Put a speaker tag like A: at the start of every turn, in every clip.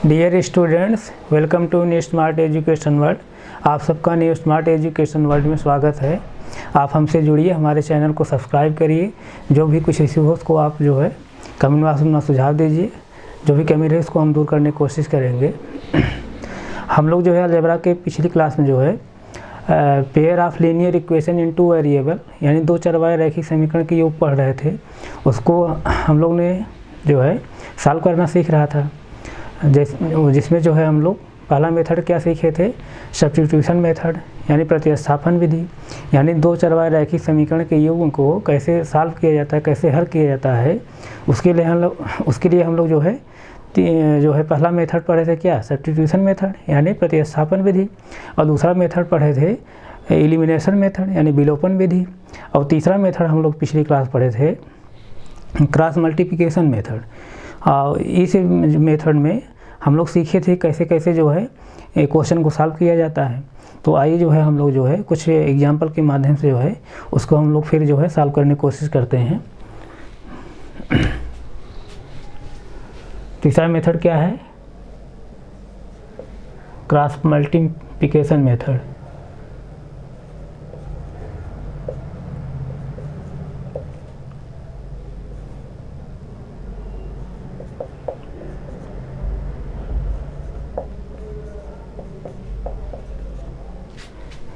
A: Dear students, welcome to New Smart Education World. आप सबका new Smart Education world में स्वागत है। आप हमसे जुड़िए, हमारे चैनल को सब्सक्राइब करिए। जो भी कुछ इश्यू हो उसको आप जो है कमेंट बॉक्स में सुझाव दीजिए। जो भी कमी रहे उसको हम दूर करने की कोशिश करेंगे। हम लोग जो है अलजेब्रा के पिछली क्लास में जो है pair of linear equation in two variable यानी दो चरवाए रैखिक समीकरण के योग पढ़ रहे थे। उसको हम लोग ने जो है सॉल्व करना सीख रहा था, जिसमें जो है हम लोग पहला मेथड क्या सीखे थे, सब्स्टिट्यूशन मेथड यानी प्रतिस्थापन विधि, यानी दो चरवाए रैखिक समीकरण के योग को कैसे सॉल्व किया जाता है, कैसे हल किया जाता है। उसके लिए हम लोग जो है पहला मेथड पढ़े थे क्या, सब्स्टिट्यूशन मेथड यानी प्रतिस्थापन विधि, और दूसरा मेथड पढ़े थे एलिमिनेशन मेथड यानी विलोपन विधि, और तीसरा मेथड हम लोग पिछली क्लास पढ़े थे क्रॉस मल्टीप्लिकेशन मेथड। और इस मेथड में हम लोग सीखे थे कैसे कैसे जो है क्वेश्चन को सॉल्व किया जाता है। तो आइए जो है हम लोग जो है कुछ एग्जाम्पल के माध्यम से जो है उसको हम लोग फिर जो है सॉल्व करने की कोशिश करते हैं। तीसरा मेथड क्या है, cross multiplication method.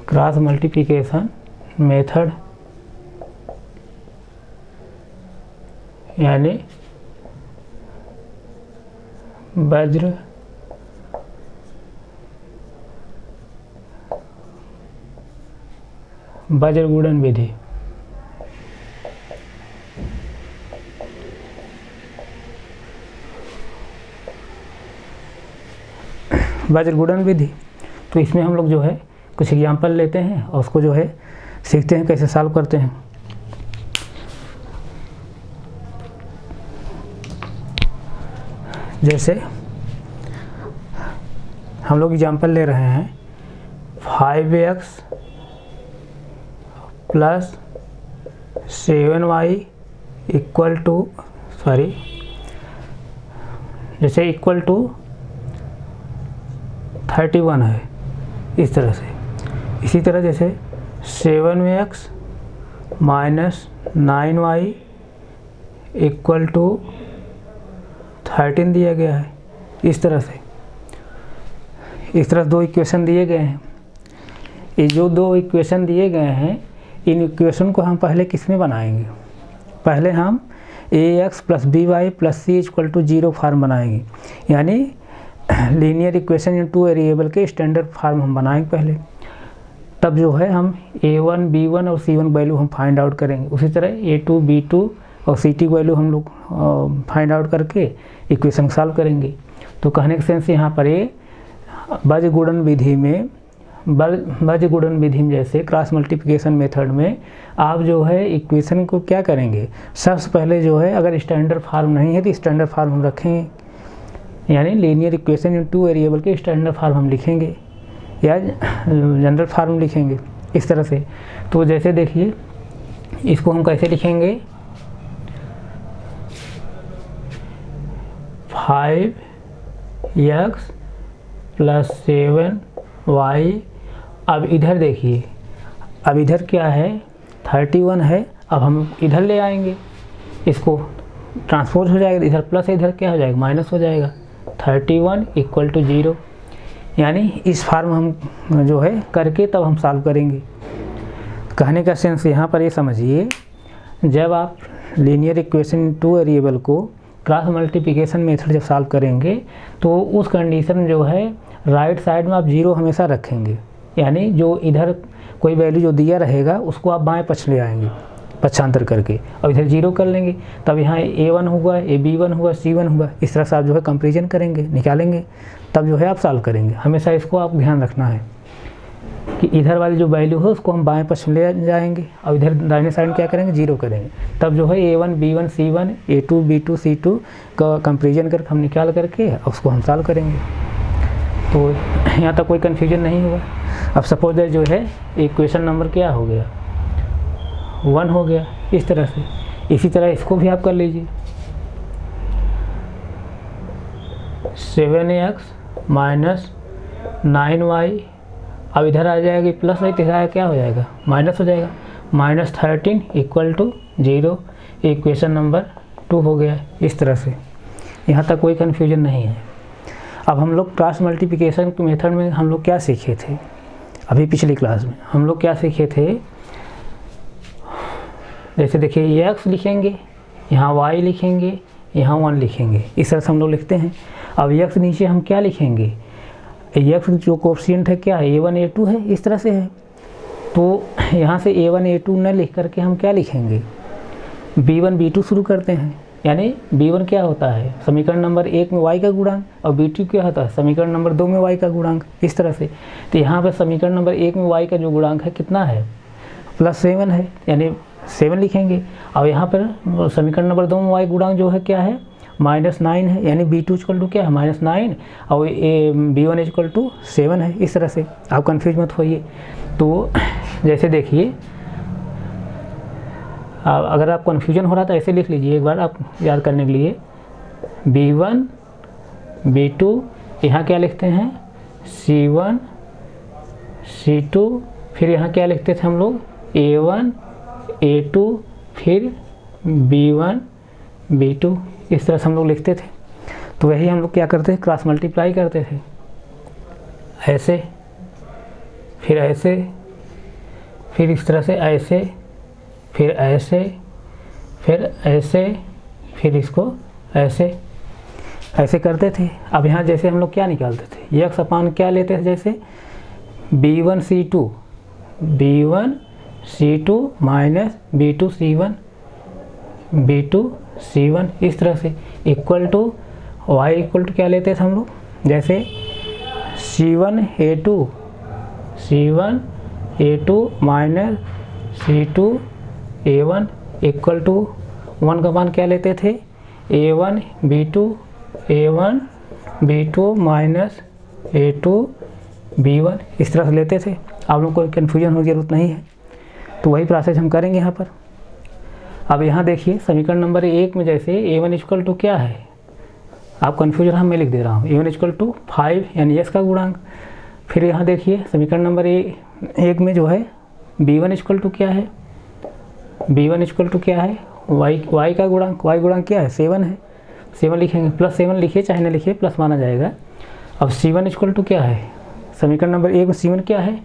A: Cross multiplication method यानी वज्र गुणन विधि। वज्र गुणन विधि, तो इसमें हम लोग जो है कुछ एग्जाम्पल लेते हैं और उसको जो है सीखते हैं कैसे सॉल्व करते हैं। जैसे हम लोग एग्जाम्पल ले रहे हैं 5x plus 7y equal to जैसे इक्वल टू 31 है, इस तरह से। इसी तरह जैसे 7x minus 9y equal to 13 दिया गया है, इस तरह से। इस तरह दो इक्वेशन दिए गए हैं। ये जो दो इक्वेशन दिए गए हैं, इन इक्वेशन को हम पहले किस में बनाएंगे, पहले हम ax plus by plus c equal to 0 form बनाएंगे, यानी linear equation in two variable के स्टैंडर्ड फार्म हम बनाएंगे पहले। तब जो है हम a1 b1 और c1 वैल्यू हम फाइंड आउट करेंगे। उसी तरह a2 b2 और c2 वैल्यू हम लोग फाइंड आउट करके इक्वेशन सॉल्व करेंगे। तो कहने का सेंस यहाँ पर ये वज्र गुणन विधि में जैसे क्रॉस मल्टीप्लिकेशन मेथड में आप जो है इक्वेशन को क्या करेंगे, सबसे पहले जो है अगर स्टैंडर्ड फार्म नहीं है तो स्टैंडर्ड फार्म हम रखेंगे, यानी linear equation in two variable के स्टैंडर्ड फार्म हम लिखेंगे या जनरल फार्म लिखेंगे, इस तरह से। तो जैसे देखिए इसको हम कैसे लिखेंगे, 5x प्लस 7y। अब इधर देखिए, अब इधर क्या है, 31 है। अब हम इधर ले आएंगे, इसको ट्रांसपोज हो जाएगा, इधर प्लस है, इधर क्या हो जाएगा, माइनस हो जाएगा। 31 इक्वल टू 0, यानी इस फार्म हम जो है करके तब हम सॉल्व करेंगे। कहने का सेंस यहाँ पर ये समझिए, जब आप लीनियर इक्वेशन टू वेरिएबल को क्रॉस मल्टीप्लिकेशन मेथड जब सॉल्व करेंगे तो उस कंडीशन जो है राइट साइड में आप 0 हमेशा रखेंगे, यानी जो इधर कोई वैल्यू जो दिया रहेगा उसको आप बाएं पक्ष ले आएंगे पक्षांतर करके, और इधर 0 कर लेंगे। तब यहाँ a1 हुआ, b1 हुआ, c1 हुआ, इस तरह से आप जो है कंपेरिजन करेंगे, निकालेंगे, तब जो है आप सॉल्व करेंगे। हमेशा इसको आप ध्यान रखना है कि इधर वाली जो वैल्यू है उसको हम बाएं पक्ष ले जाएंगे और इधर दाहिने साइड में क्या करेंगे, 0 करेंगे। तब जो है a1 b1 c1 a2 b2 c2 का कंपेरिजन करके हम निकाल करके उसको हम सॉल्व करेंगे। तो यहाँ तक कोई कन्फ्यूजन नहीं हुआ। अब सपोज दैट जो है इक्वेशन नंबर क्या हो गया, 1 हो गया, इस तरह से। इसी तरह इसको भी आप कर लीजिए। 7x माइनस 9y, अब इधर आ जाएगी प्लस, नहीं तो इधर क्या हो जाएगा, माइनस हो जाएगा, -13 इक्वल टू 0। इक्वेशन नंबर 2 हो गया। इस तरह से यहाँ तक कोई कन्फ्यूजन नहीं है। अब हम लोग क्रॉस मल्टीप्लिकेशन के मेथड में हम लोग क्या सीखे थे, अभी पिछली क्लास में हम लोग क्या सीखे थे, जैसे देखिए x लिखेंगे, यहाँ y लिखेंगे, यहाँ 1 लिखेंगे, इस तरह से हम लोग लिखते हैं। अब x नीचे हम क्या लिखेंगे, x जो कोफिशिएंट है क्या है, a1 a2 है, इस तरह से है। तो यहाँ से a1 a2 न लिख करके हम क्या लिखेंगे, b1 b2 शुरू करते हैं। यानी b1 क्या होता है, समीकरण नंबर 1 में y का गुणांक, और b2 क्या होता है, समीकरण नंबर 2 में y का गुणांक, इस तरह से। तो यहाँ पर समीकरण नंबर 1 में y का जो गुणांक है कितना है, +7 है, यानी 7 लिखेंगे। और यहाँ पर समीकरण नंबर 2 में y गुणांक जो है क्या है, -9 है, यानी b2 इक्वल टू क्या है, -9, और b1 इक्वल टू 7 है। इस तरह से आप कंफ्यूज मत होइए। तो जैसे देखिए, अगर आप कन्फ्यूजन हो रहा था ऐसे लिख लीजिए एक बार आप याद करने के लिए, b1 b2, यहाँ क्या लिखते हैं, c1 c2, फिर यहाँ क्या लिखते थे हम लोग, a1 a2, फिर b1 b2, इस तरह से हम लोग लिखते थे। तो वही हम लोग क्या करते थे, क्रॉस मल्टीप्लाई करते थे, ऐसे, फिर ऐसे, फिर इस तरह से ऐसे, फिर ऐसे, फिर ऐसे, फिर इसको ऐसे, ऐसे करते थे। अब यहाँ जैसे हम लोग क्या निकालते थे, x अपान क्या लेते थे, जैसे b1 c2 minus b2 c1, इस तरह से, equal to y equal to क्या लेते थे हम लोग, जैसे c1 a2 minus c2 a1 equal to 1 का मान क्या लेते थे, a1 b2 minus a2 b1, इस तरह से लेते थे। आप लोगों को कन्फ्यूजन होने की जरूरत नहीं है। तो वही प्रोसेस हम करेंगे यहाँ पर। अब यहाँ देखिए समीकरण नंबर 1 में जैसे a1 इक्वल टू क्या है, आप कन्फ्यूजन हम मैं लिख दे रहा हूँ, a1 इक्वल टू 5 यानी x का गुणांक। फिर यहाँ देखिए समीकरण नंबर 1 में जो है b1 इक्वल टू क्या है, b1 इक्वल टू क्या है, y का गुणांक, y गुणांक क्या है, 7 है, 7 लिखेंगे, +7 लिखिए चाहे ना लिखिए, प्लस माना जाएगा। अब c1 इक्वल टू क्या है, समीकरण नंबर 1 में c1 क्या है,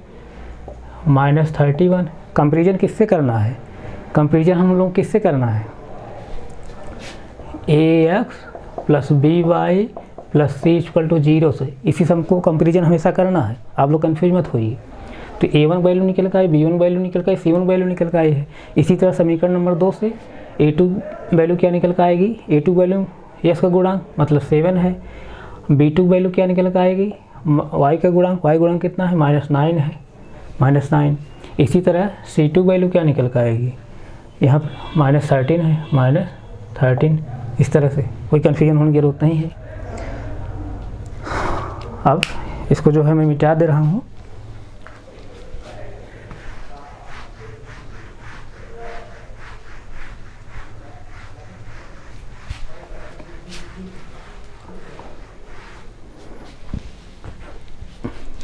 A: -31। कंपेरिजन किससे करना है, कंपेरिजन हम लोग किससे करना है, ax + by + c equal to 0 से, इसी से हमको कंपेरिजन हमेशा करना है। आप लोग कंफ्यूज मत होइए। तो a1 वैल्यू निकल का है, b1 वैल्यू निकल का है, c1 वैल्यू निकल का है। इसी तरह समीकरण नंबर 2 से a2 वैल्यू क्या निकल का आएगी, a2 वैल्यू x का गुणांक मतलब 7 है, b2 वैल्यू क्या निकल का आएगी, y का गुणांक, y गुणांक कितना है, -9 है, -9। इसी तरह c2 वैल्यू क्या निकल का आएगी, यहाँ पर -13 है, -13। इस तरह से कोई कन्फ्यूजन होने की जरूरत नहीं है। अब इसको जो है मैं मिटा दे रहा हूँ।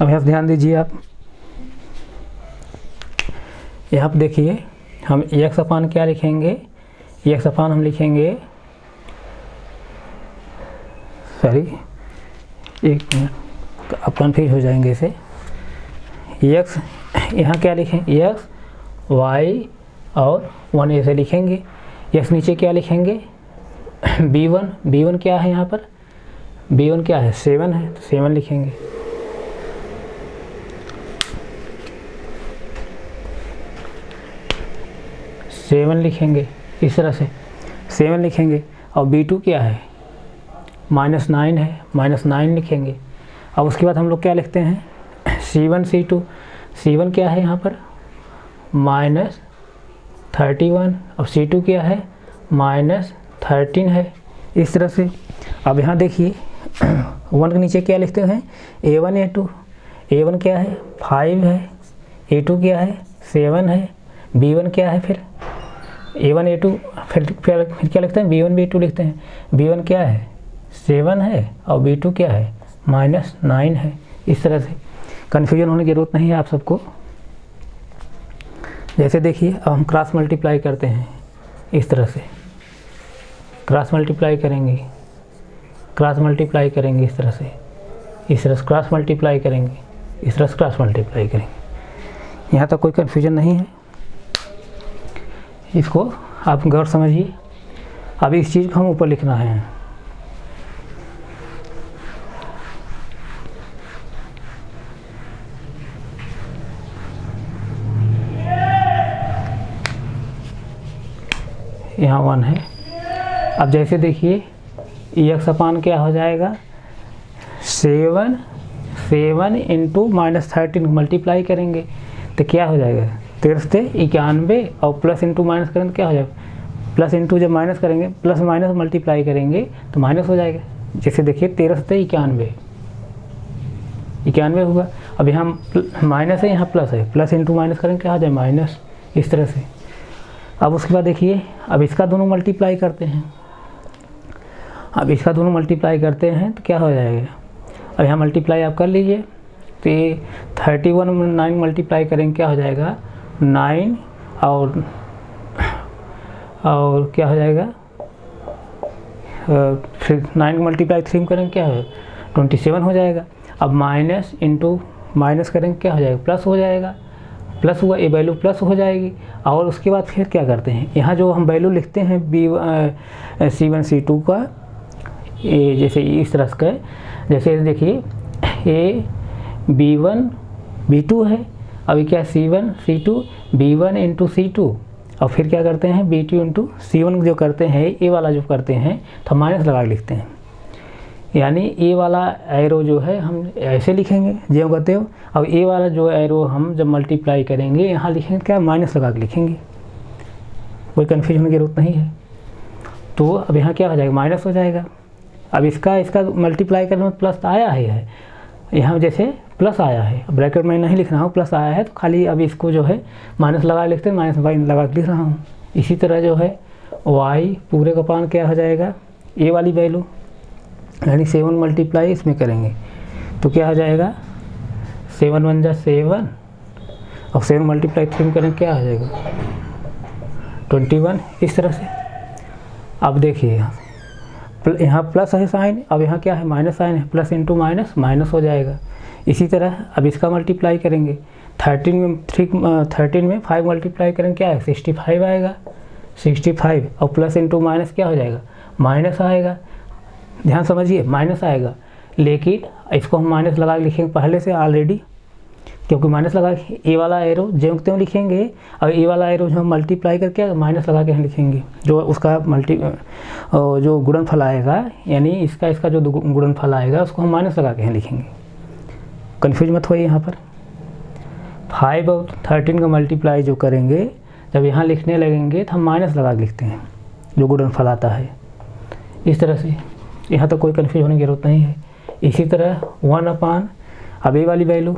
A: अब यहाँ ध्यान दीजिए आप, यहाँ पर देखिए हम x अपान क्या लिखेंगे, x अपान हम लिखेंगे, सॉरी एक मिनट आप कन्फ्यूज हो जाएंगे इसे, x यहाँ क्या लिखें, x y और 1 ऐसे लिखेंगे, x नीचे क्या लिखेंगे, b1 क्या है, यहाँ पर b1 क्या है, 7 है, तो 7 लिखेंगे। सेवन लिखेंगे, इस तरह से 7 लिखेंगे। और b2 क्या है, -9 है, -9 लिखेंगे। अब उसके बाद हम लोग क्या लिखते हैं, c1 c2 क्या है यहाँ पर, -31, अब c2 क्या है, -13 है, इस तरह से। अब यहाँ देखिए 1 के नीचे क्या लिखते हैं, a1 a1 क्या है, 5 है, a2 क्या है, 7 है, b1 क्या है, फिर a1 a2, फिर क्या लिखते हैं, b1 b2 लिखते हैं, b1 क्या है, 7 है और B2 क्या है -9 है। इस तरह से कन्फ्यूजन होने की ज़रूरत नहीं है आप सबको। जैसे देखिए अब हम क्रॉस मल्टीप्लाई करते हैं, इस तरह से क्रॉस मल्टीप्लाई करेंगे, क्रॉस मल्टीप्लाई करेंगे, इस तरह से क्रॉस मल्टीप्लाई करेंगे, इस तरह से क्रॉस मल्टीप्लाई करेंगे। यहाँ तक कोई कन्फ्यूजन नहीं है, इसको आप गौर समझिए। अब इस चीज़ को हम ऊपर लिखना है। यहाँ 1 है। अब जैसे देखिए एक्स अपान क्या हो जाएगा 7 इंटू -13 मल्टीप्लाई करेंगे तो क्या हो जाएगा 1391 और प्लस इंटू माइनस करेंगे क्या हो जाएगा प्लस इंटू जब माइनस करेंगे प्लस माइनस मल्टीप्लाई करेंगे तो माइनस हो जाएगा। जैसे देखिए 1391 हुआ। अब यहाँ माइनस है यहाँ प्लस है, प्लस इंटू माइनस करेंगे क्या हो जाए माइनस, इस तरह से। अब उसके बाद देखिए अब इसका दोनों मल्टीप्लाई करते हैं, अब इसका दोनों मल्टीप्लाई करते हैं तो क्या हो जाएगा। अब यहाँ मल्टीप्लाई आप कर लीजिए तो ये 31 में 9 मल्टीप्लाई करेंगे क्या हो जाएगा 9 और क्या हो जाएगा फिर 9 मल्टीप्लाई 3 करेंगे क्या हो 27 हो जाएगा। अब माइनस इंटू माइनस करेंगे क्या हो जाएगा प्लस हो जाएगा, प्लस हुआ ये वैल्यू प्लस हो जाएगी। और उसके बाद फिर क्या करते हैं यहाँ जो हम वैल्यू लिखते हैं C1 C2 का, ये जैसे इस तरह का, जैसे देखिए ये B1 B2 है, अभी क्या C1 C2 B1 into C2 और फिर क्या करते हैं B2 इंटू C1 जो करते हैं ये वाला जो करते हैं तो माइनस लगा लिखते हैं। यानी ए वाला एरो जो है हम ऐसे लिखेंगे जो कहते हो, अब ए वाला जो एरो हम जब मल्टीप्लाई करेंगे यहाँ लिखेंगे क्या माइनस लगा के लिखेंगे, कोई कन्फ्यूजन होने की जरूरत नहीं है। तो अब यहाँ क्या हो जाएगा माइनस हो जाएगा। अब इसका मल्टीप्लाई करने में प्लस आया है, यहाँ जैसे प्लस आया है, ब्रैकेट में नहीं लिख रहा हूँ, प्लस आया है तो खाली अब इसको जो है माइनस लगा लिखते हैं, माइनस वाई लगा के लिख रहा हूँ। इसी तरह जो है वाई पूरे का पान क्या हो जाएगा ए वाली वैल्यू यानी 7 मल्टीप्लाई इसमें करेंगे तो क्या हो जाएगा 7 1 जा 7 और 7 मल्टीप्लाई 3 करेंगे क्या हो जाएगा 21, इस तरह से। अब देखिए यहाँ प्लस है साइन, अब यहाँ क्या है माइनस साइन है, प्लस इंटू माइनस माइनस हो जाएगा। इसी तरह अब इसका मल्टीप्लाई करेंगे 13 में 5 मल्टीप्लाई करेंगे क्या है 65 आएगा, 65 और प्लस इंटू माइनस क्या हो जाएगा माइनस आएगा। ध्यान समझिए माइनस आएगा, लेकिन इसको हम माइनस लगा के लिखेंगे पहले से ऑलरेडी, क्योंकि माइनस लगा के ए वाला एरो जो क्यों लिखेंगे और ए वाला एरो जो हम मल्टीप्लाई करके माइनस लगा के हम लिखेंगे जो उसका जो गुणनफल आएगा, यानी इसका जो गुणनफल आएगा उसको हम माइनस लगा के हम लिखेंगे। कन्फ्यूज मत होइए यहाँ पर। 5 और 13 का मल्टीप्लाई जो करेंगे जब यहाँ लिखने लगेंगे तो हम माइनस लगा के लिखते हैं जो गुणनफल आता है, इस तरह से। यहाँ तो कोई कन्फ्यूज होने की जरूरत नहीं है। इसी तरह 1 अपान अब ये वाली वैल्यू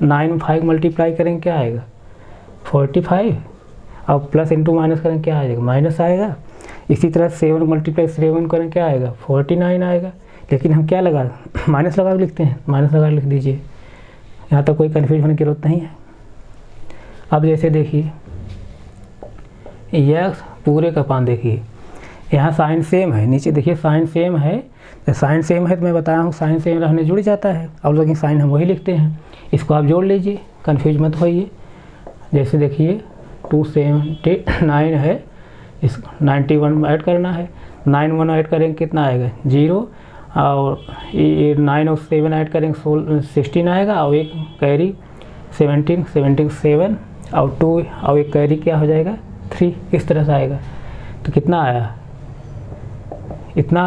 A: 9 5 मल्टीप्लाई करेंगे क्या आएगा 45 और प्लस इंटू माइनस करेंगे क्या आएगा माइनस आएगा। इसी तरह 7 मल्टीप्लाई 7 करेंगे क्या आएगा 49 आएगा, लेकिन हम क्या लगा माइनस लगा के लिखते हैं, माइनस लगा के लिख दीजिए। यहाँ तक कोई कन्फ्यूज होने की जरूरत नहीं है। अब जैसे देखिए यह पूरे का पान देखिए यहाँ साइन सेम है, नीचे देखिए साइन सेम है, तो साइन सेम है तो मैं बताया हूँ साइन सेम रहने जुड़ जाता है, और लेकिन साइन हम वही लिखते हैं। इसको आप जोड़ लीजिए, कन्फ्यूज मत होइए। जैसे देखिए 279 है, इस 91 ऐड करना है, 9 1 ऐड करेंगे कितना आएगा 0 और ये 9 और 7 ऐड करेंगे 16 आएगा और एक कैरी 17 7 और 2 और एक कैरी क्या हो जाएगा 3, इस तरह से आएगा। तो कितना आया इतना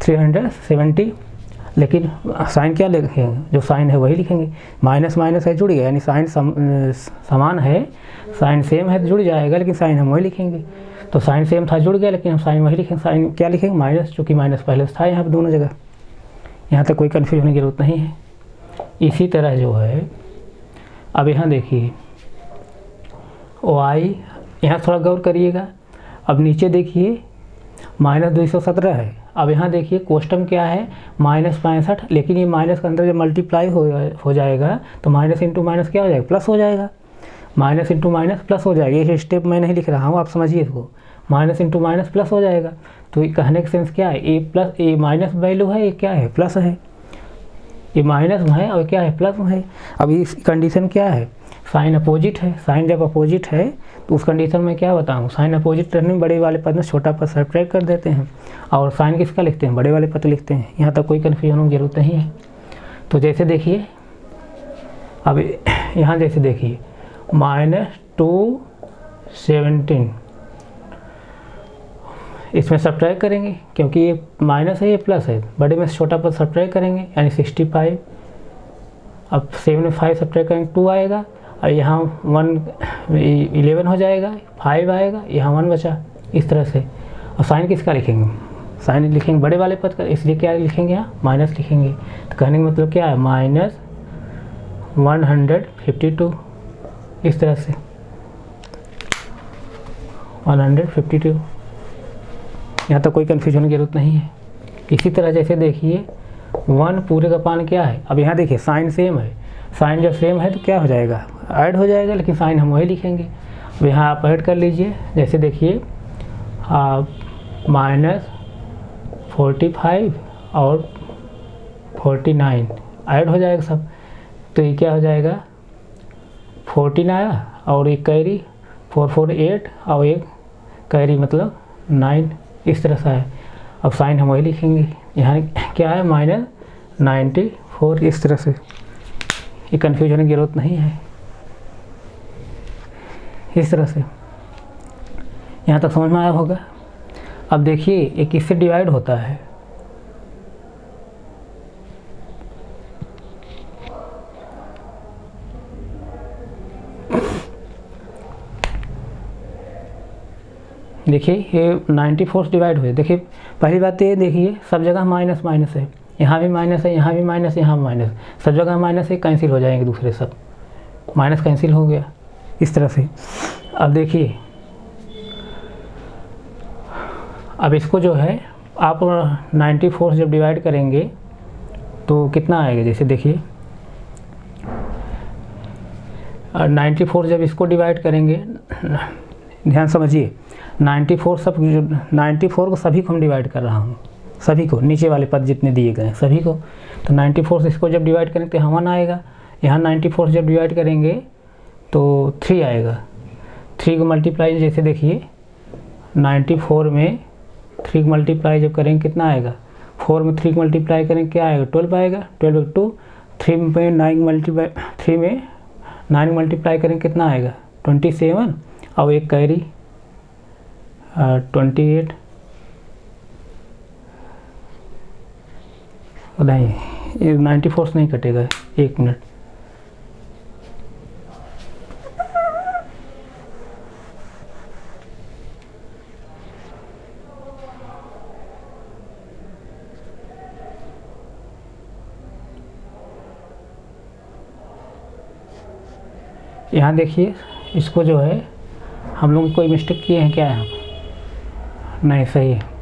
A: 370, लेकिन साइन क्या लिखेंगे जो साइन है वही लिखेंगे। माइनस माइनस है जुड़ गया, यानी साइन समान है, साइन सेम है तो जुड़ जाएगा, लेकिन साइन हम वही लिखेंगे। तो साइन सेम था जुड़ गया, लेकिन हम साइन वही लिखेंगे। साइन क्या लिखेंगे माइनस, चूँकि माइनस पहले था यहाँ पर दोनों जगह। यहाँ तक कोई कन्फ्यूज होने की जरूरत नहीं है। इसी तरह जो है अब यहाँ देखिए वाई, यहाँ थोड़ा गौर करिएगा। अब नीचे देखिए -217 है अब यहाँ देखिए कोष्टम क्या है -65, लेकिन ये माइनस के अंदर जब मल्टीप्लाई हो जाएगा तो माइनस इंटू माइनस क्या हो जाएगा, प्लस हो जाएगा। माइनस इंटू माइनस प्लस हो जाएगा। ये स्टेप मैं नहीं लिख रहा हूँ, आप समझिए इसको। माइनस इंटू माइनस प्लस हो जाएगा। तो ये कहने का सेंस क्या है, ए प्लस, ए माइनस वैल्यू है, ये क्या है, प्लस है। ये माइनस में है और क्या है, प्लस में है। अब इस कंडीशन क्या है, साइन अपोजिट है। साइन जब अपोजिट है तो उस कंडीशन में क्या बताऊँ, साइन अपोजिट रहने में बड़े वाले पद में छोटा पद सब्ट्रैक्ट कर देते हैं और साइन किसका लिखते हैं, बड़े वाले पद लिखते हैं। यहाँ तक कोई कन्फ्यूजन की जरूरत नहीं है। तो जैसे देखिए, अब यहाँ जैसे देखिए -217, इसमें सब्ट्रैक्ट करेंगे क्योंकि ये माइनस है, ये प्लस है, बड़े में से छोटा पद सब्ट्रैक्ट करेंगे यानी 65। अब 7 में 5 सब्ट्रैक्ट करेंगे 2 आएगा और यहाँ 11 हो जाएगा, 5 आएगा, यहाँ 1 बचा, इस तरह से। और साइन किसका लिखेंगे, साइन लिखेंगे बड़े वाले पद का, इसलिए क्या लिखेंगे, यहाँ माइनस लिखेंगे। तो कहने का मतलब क्या है, -152, इस तरह से 152। यहाँ तक कोई कन्फ्यूजन की जरूरत नहीं है। इसी तरह जैसे देखिए 1 पूरे का पान क्या है, अब यहाँ देखिए साइन सेम है, साइन जब सेम है तो क्या हो जाएगा, ऐड हो जाएगा, लेकिन साइन हम वही लिखेंगे। अब यहाँ आप ऐड कर लीजिए, जैसे देखिए आप -45 और 49 ऐड हो जाएगा सब, तो ये क्या हो जाएगा, 14 आया और एक कैरी 448 और एक कैरी मतलब 9, इस तरह से है। अब साइन हम वही लिखेंगे, यहाँ क्या है -94, इस तरह से। ये कन्फ्यूजन की जरूरत नहीं है, इस तरह से। यहाँ तक समझ में आया होगा। अब देखिए ये किससे डिवाइड होता है, देखिए ये 94 से डिवाइड हुए। देखिए पहली बात तो ये देखिए सब जगह माइनस माइनस है, यहाँ भी माइनस है, यहाँ भी माइनस, यहाँ भी माइनस, सब जगह माइनस है, कैंसिल हो जाएंगे दूसरे, सब माइनस कैंसिल हो गया, इस तरह से। अब देखिए अब इसको जो है आप 94 से जब डिवाइड करेंगे तो कितना आएगा, जैसे देखिए 94 जब इसको डिवाइड करेंगे, ध्यान समझिए, 94 सब 94 को सभी को हम डिवाइड कर रहा हूँ, सभी को, नीचे वाले पद जितने दिए गए हैं सभी को। तो 94 से इसको जब डिवाइड करेंगे तो यहाँ 1 आएगा, यहाँ 94 से जब डिवाइड करेंगे तो 3 आएगा। 3 को मल्टीप्लाई, जैसे देखिए 94 में 3 को मल्टीप्लाई जब करेंगे कितना आएगा, 4 में 3 को मल्टीप्लाई करेंगे क्या आएगा, 12 आएगा, 12/2। 3 में 9 मल्टीप्लाई, 3 में 9 मल्टीप्लाई करेंगे कितना आएगा, 27 और एक कैरी 28। नहीं, ये 94 से नहीं कटेगा, 1 मिनट। यहाँ देखिए इसको जो है हम लोग कोई मिस्टेक किए हैं क्या, यहाँ नहीं, सही है।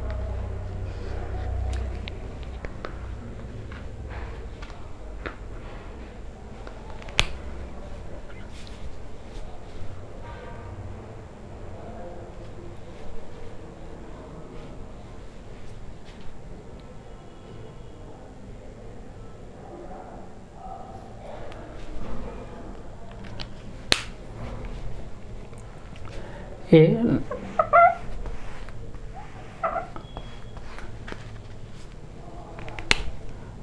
A: ये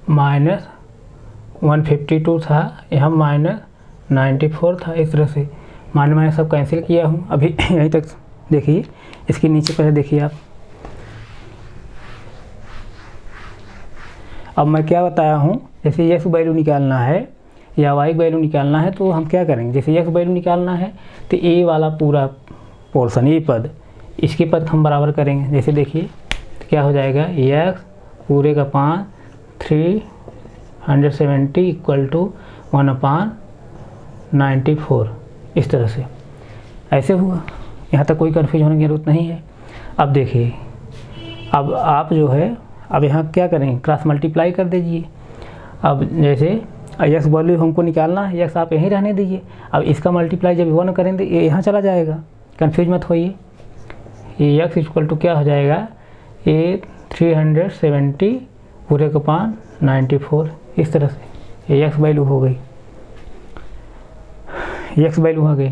A: -152 था, यहाँ -94 था, इस तरह से मान मैंने सब कैंसिल किया हूँ। अभी यहीं तक देखिए, इसके नीचे पहले देखिए आप। अब मैं क्या बताया हूँ, जैसे एक्स वैल्यू निकालना है या वाई वैल्यू निकालना है तो हम क्या करेंगे, जैसे एक्स वैल्यू निकालना है तो ए वाला पूरा पोर्शन, ये पद, इसके पद हम बराबर करेंगे। जैसे देखिए तो क्या हो जाएगा, एक्स पूरे का 5 370 इक्वल टू 1/94, इस तरह से ऐसे हुआ। यहाँ तक कोई कन्फ्यूजन होने की जरूरत नहीं है। अब देखिए, अब आप जो है अब यहाँ क्या करेंगे, क्रॉस मल्टीप्लाई कर दीजिए। अब जैसे यक्स वैल्यू हमको निकालना है, यक्स आप यहीं रहने दीजिए। अब इसका मल्टीप्लाई जब 1 करेंगे ये यहाँ चला जाएगा, कन्फ्यूज मत होइए। ये यक्स इक्वल टू क्या हो जाएगा, ये 370 पूरे का पान 94। इस तरह से ये यक्स वैल्यू हो गई, यक्स वैल्यू आ गई।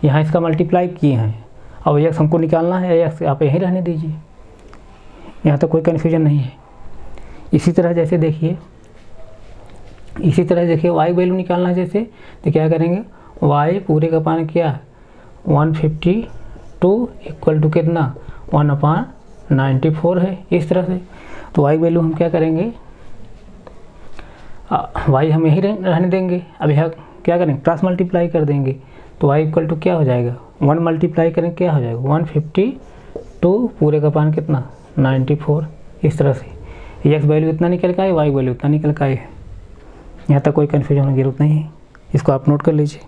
A: यहाँ इसका मल्टीप्लाई किए हैं, अब यक्स हमको निकालना है, यक्स आप यहीं रहने दीजिए, यहाँ तो कोई कन्फ्यूजन नहीं है। इसी तरह जैसे देखिए, इसी तरह देखिए वाई वैल्यू निकालना है जैसे, तो क्या करेंगे, वाई पूरे का पान क्या 152 इक्वल टू कितना 1/94 है। इस तरह से तो वाई वैल्यू हम क्या करेंगे, वाई हम यहीं रहने देंगे। अब यहाँ क्या करेंगे, क्रॉस मल्टीप्लाई कर देंगे, तो वाई इक्वल टू क्या हो जाएगा, 1 मल्टीप्लाई करेंगे क्या हो जाएगा 152 पूरे का पान कितना 94। इस तरह से एक्स वैल्यू इतना निकल का है, वाई वैल्यू इतना निकल का है। यहाँ तक कोई कन्फ्यूजन होने की जरूरत नहीं है, इसको आप नोट कर लीजिए।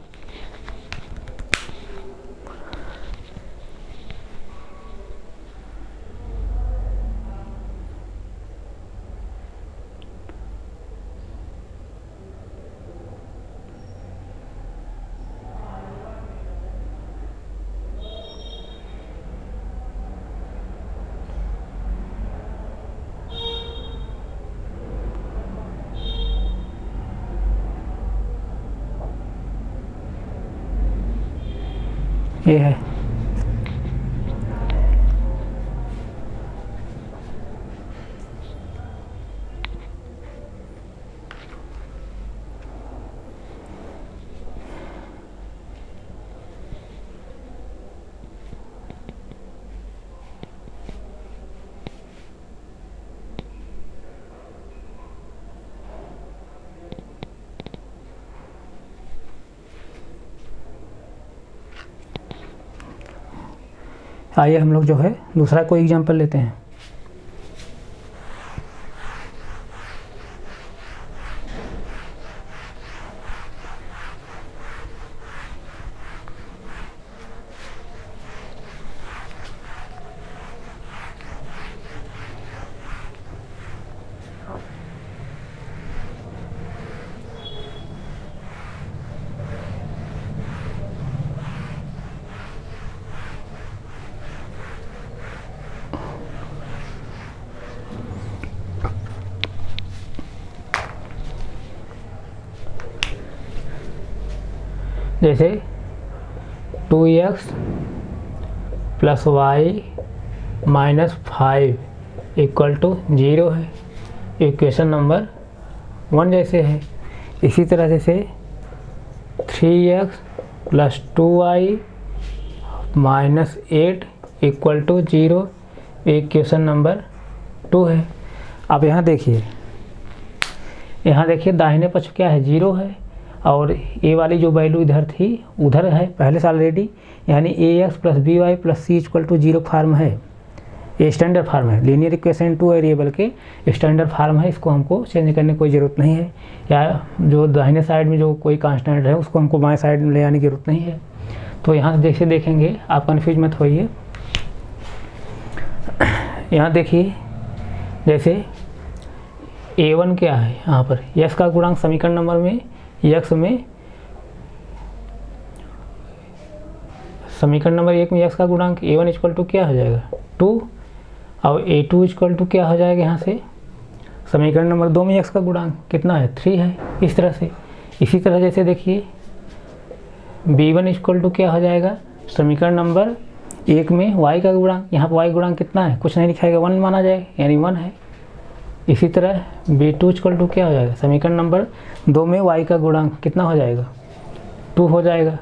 A: ये है आइए हम लोग जो है दूसरा कोई एग्जांपल लेते हैं। जैसे 2x plus Y minus 5 equal to 0 है, इक्वेशन नंबर 1 जैसे है। इसी तरह जैसे 3x plus 2y minus 8 equal to 0, equation number 2 है। अब यहाँ देखिए, दाहिने पक्ष क्या है 0 है, और ए वाली जो वैल्यू इधर थी उधर है पहले से ऑलरेडी, यानी ax plus B Y plus C equal to 0 form है। ये स्टैंडर्ड फार्म है, लीनियर इक्वेशन 2 वेरिएबल के स्टैंडर्ड फार्म है, इसको हमको चेंज करने की कोई ज़रूरत नहीं है। या जो दाहिने साइड में जो कोई कांस्टेंट है उसको हमको बाएं साइड में ले आने की जरूरत नहीं है। तो यहाँ से जैसे देखेंगे, आप कन्फ्यूज मत होइए। यहाँ देखिए जैसे a1 क्या है, यहाँ पर यक्स का गुणांक समीकरण नंबर में यक्स में समीकरण नंबर 1 में यक्स का गुणांक a1 इक्वल टू क्या हो जाएगा 2, और a2 इक्वल टू क्या हो जाएगा यहाँ से समीकरण नंबर 2 में यक्स का गुणांक कितना है 3 है। इस तरह से इसी तरह जैसे देखिए b1 इक्वल टू क्या हो जाएगा समीकरण नंबर 1 में y का गुणांक, यहाँ पर y गुणांक कितना है कुछ नहीं लिखाएगा 1 माना जाएगा, यानी 1 है। इसी तरह b2 इक्वल टू क्या हो जाएगा समीकरण नंबर 2 में y का गुणांक कितना हो जाएगा 2 हो जाएगा,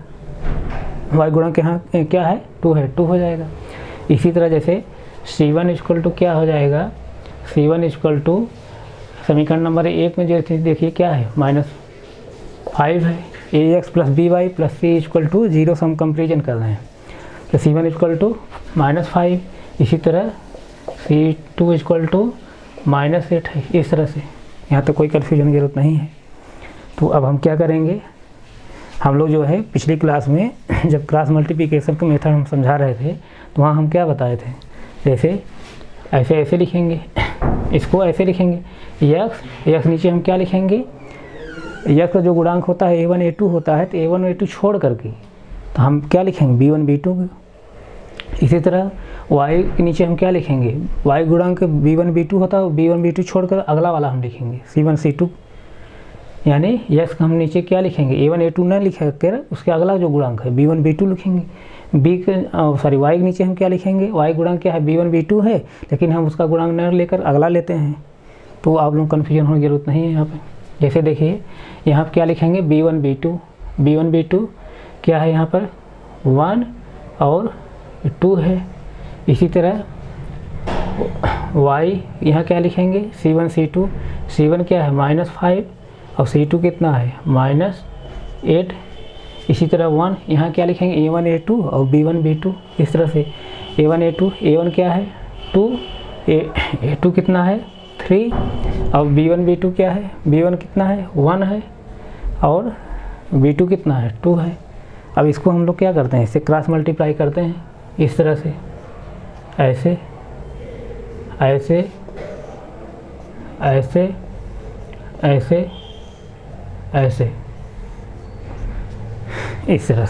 A: y गुणांक यहाँ क्या है 2 है, 2 हो जाएगा। इसी तरह जैसे c1 इक्वल टू क्या हो जाएगा, c1 इक्वल टू समीकरण नंबर 1 में जैसे देखिए क्या है -5 है, ax plus B Y plus C equal to 0 से हम कंपेरिजन कर रहे हैं, तो c1 इक्वल टू -5। इसी तरह c2 इक्वल टू -8 है। इस तरह से यहाँ तो कोई कन्फ्यूजन की जरूरत नहीं है। तो अब हम क्या करेंगे, हम लोग जो है पिछली क्लास में जब क्रॉस मल्टीप्लिकेशन का मेथड हम समझा रहे थे तो वहाँ हम क्या बताए थे, जैसे ऐसे लिखेंगे इसको ऐसे लिखेंगे, यक्स नीचे हम क्या लिखेंगे, यक्स का जो गुणांक होता है a1 a2 होता है, तो a1 a2 छोड़ करके तो हम क्या लिखेंगे b1 b2। इसी तरह y के नीचे हम क्या लिखेंगे, y गुणांक b1 b2 होता है, b1 b2 छोड़कर अगला वाला हम लिखेंगे c1 c2। यानी यक्स हम नीचे क्या लिखेंगे, a1 a2 न लिख कर उसके अगला जो गुणांक है b1 b2 लिखेंगे। y के नीचे हम क्या लिखेंगे, y गुणांक क्या है b1 b2 है, लेकिन हम उसका गुणांक न लेकर अगला लेते हैं, तो आप लोग कन्फ्यूजन होने की जरूरत नहीं है यहाँ पे। जैसे देखिए यहाँ पर क्या लिखेंगे, b1 b2 क्या है यहाँ पर 1 और 2 है। इसी तरह y यहाँ क्या लिखेंगे, c1 c2, c1 क्या है -5 और c2 कितना है -8। इसी तरह 1 यहाँ क्या लिखेंगे, a1 a2 और b1 b2। इस तरह से a1 a2, a1 क्या है 2, a2 कितना है 3 और b1 b2 क्या है, b1 कितना है 1 है और b2 कितना है 2 है। अब इसको हम लोग क्या करते हैं, इससे क्रॉस मल्टीप्लाई करते हैं इस तरह से, ऐसे ऐसे ऐसे ऐसे ऐसे, इस तरह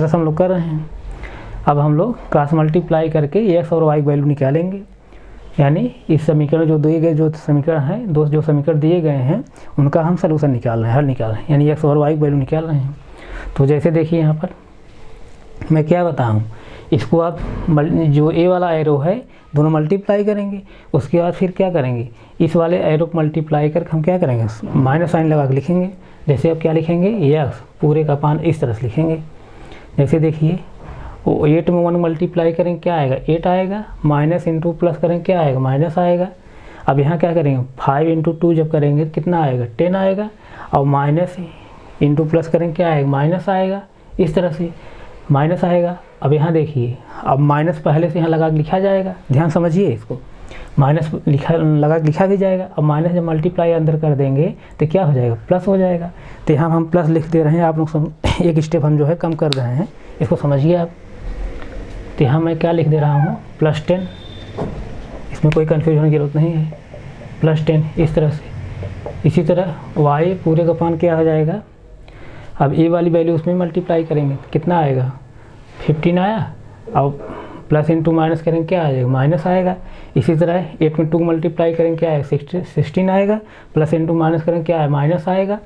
A: से हम लोग कर रहे हैं। अब हम लोग क्रॉस मल्टीप्लाई करके एक्स और वाई वैल्यू निकालेंगे। यानी इस समीकरण जो दिए गए जो समीकरण हैं, जो समीकरण दिए गए हैं उनका हम सलूशन निकाल रहे हैं, हल निकाल रहे हैं, यानी एक्स और वाई वैल्यू निकाल रहे हैं। तो जैसे देखिए यहाँ पर मैं क्या बताऊँ, इसको आप जो ए वाला एरो है दोनों मल्टीप्लाई करेंगे, उसके बाद फिर क्या करेंगे, इस वाले एरो को मल्टीप्लाई करके हम क्या करेंगे, माइनस साइन लगा के लिखेंगे। जैसे अब क्या लिखेंगे, एक्स पूरे का पान इस तरह से लिखेंगे। जैसे देखिए वो 8 में 1 मल्टीप्लाई करेंगे क्या आएगा, 8 आएगा, माइनस इंटू प्लस करेंगे क्या आएगा, माइनस आएगा। अब यहाँ क्या करेंगे, 5 इंटू 2 जब करेंगे कितना आएगा 10 आएगा, और माइनस इंटू प्लस करेंगे क्या आएगा, माइनस आएगा। इस तरह से माइनस आएगा। अब यहाँ देखिए, अब माइनस पहले से यहाँ लगा के लिखा जाएगा, ध्यान समझिए इसको, माइनस लगा के लिखा भी जाएगा। अब माइनस जब मल्टीप्लाई अंदर कर देंगे तो क्या हो जाएगा, प्लस हो जाएगा। तो यहाँ हम प्लस लिख दे रहे हैं, आप लोग एक स्टेप हम जो है कम कर रहे हैं, इसको समझिए आप। तो यहाँ मैं क्या लिख दे रहा हूँ, +10, इसमें कोई कन्फ्यूजन की जरूरत नहीं है, +10 इस तरह से। इसी तरह y पूरे का पान क्या हो जाएगा, अब ए वाली वैल्यू उसमें मल्टीप्लाई करेंगे कितना आएगा, 15 आया, और प्लस इंटू माइनस करेंगे क्या आ जाएगा, माइनस आएगा। इसी तरह 8 में 2 मल्टीप्लाई करेंगे क्या आएगा, 16 आएगा, प्लस इंटू माइनस करेंगे क्या है, माइनस आएगा।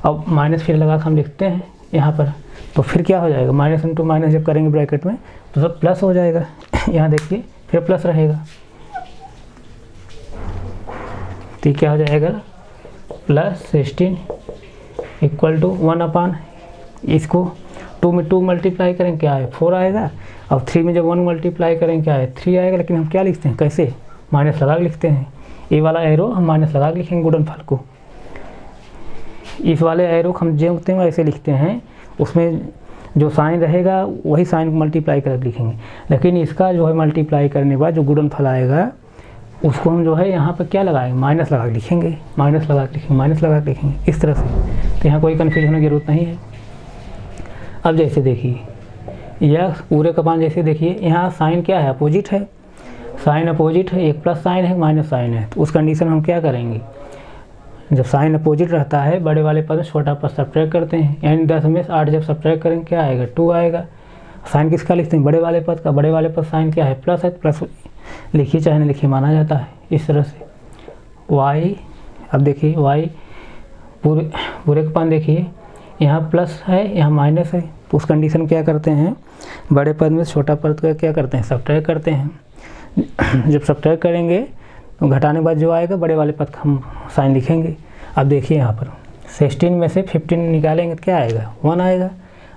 A: अब माइनस फिर लगा हम लिखते हैं यहाँ पर, तो फिर क्या हो जाएगा, माइनस इंटू माइनस जब करेंगे ब्रैकेट में तो सब प्लस हो जाएगा। यहाँ देखिए फिर प्लस रहेगा, तो क्या हो जाएगा, +16 इक्वल टू 1/, इसको 2 में 2 मल्टीप्लाई करेंगे क्या है, 4 आएगा, और 3 में जब 1 मल्टीप्लाई करेंगे क्या है, 3 आएगा। लेकिन हम क्या लिखते हैं, कैसे, माइनस लगा के लिखते हैं। ए वाला एरो हम माइनस लगा के लिखेंगे गुणनफल को, इस वाले एरो को हम जोड़ते हैं ऐसे लिखते हैं, उसमें जो साइन रहेगा वही साइन मल्टीप्लाई करके लिखेंगे। लेकिन इसका जो है मल्टीप्लाई करने के बाद जो गुणनफल आएगा उसको हम जो है यहाँ पर क्या लगाएंगे, माइनस लगा के लिखेंगे, माइनस लगा के लिखेंगे, माइनस लगा के लिखेंगे इस तरह से। तो यहाँ कोई कन्फ्यूजन होने की जरूरत नहीं है। अब जैसे देखिए यह पूरे का मान, जैसे देखिए यहाँ साइन क्या है, अपोजिट है, साइन अपोजिट है, एक प्लस साइन है माइनस साइन है, तो उस कंडीशन हम क्या करेंगे, जब साइन अपोजिट रहता है बड़े वाले पद में छोटा पद सब्ट्रैक्ट करते हैं। यानी 10 में 8 जब सब्ट्रैक्ट करेंगे क्या आएगा, 2 आएगा। साइन किसका लिखते हैं, बड़े वाले पद का, बड़े वाले पद साइन क्या है, प्लस है, प्लस लिखिए चाहे न लिखिए माना जाता है इस तरह से। y, अब देखिए y पूरे का पान देखिए, यहाँ प्लस है यहाँ माइनस है, तो उस कंडीशन क्या करते हैं, बड़े पद में छोटा पद का क्या करते हैं, सब्ट्रैक्ट करते हैं। जब सब्ट्रैक्ट करेंगे तो घटाने के बाद जो आएगा बड़े वाले पद का हम साइन लिखेंगे। अब देखिए यहाँ पर 16 में से 15 निकालेंगे तो क्या आएगा, 1 आएगा।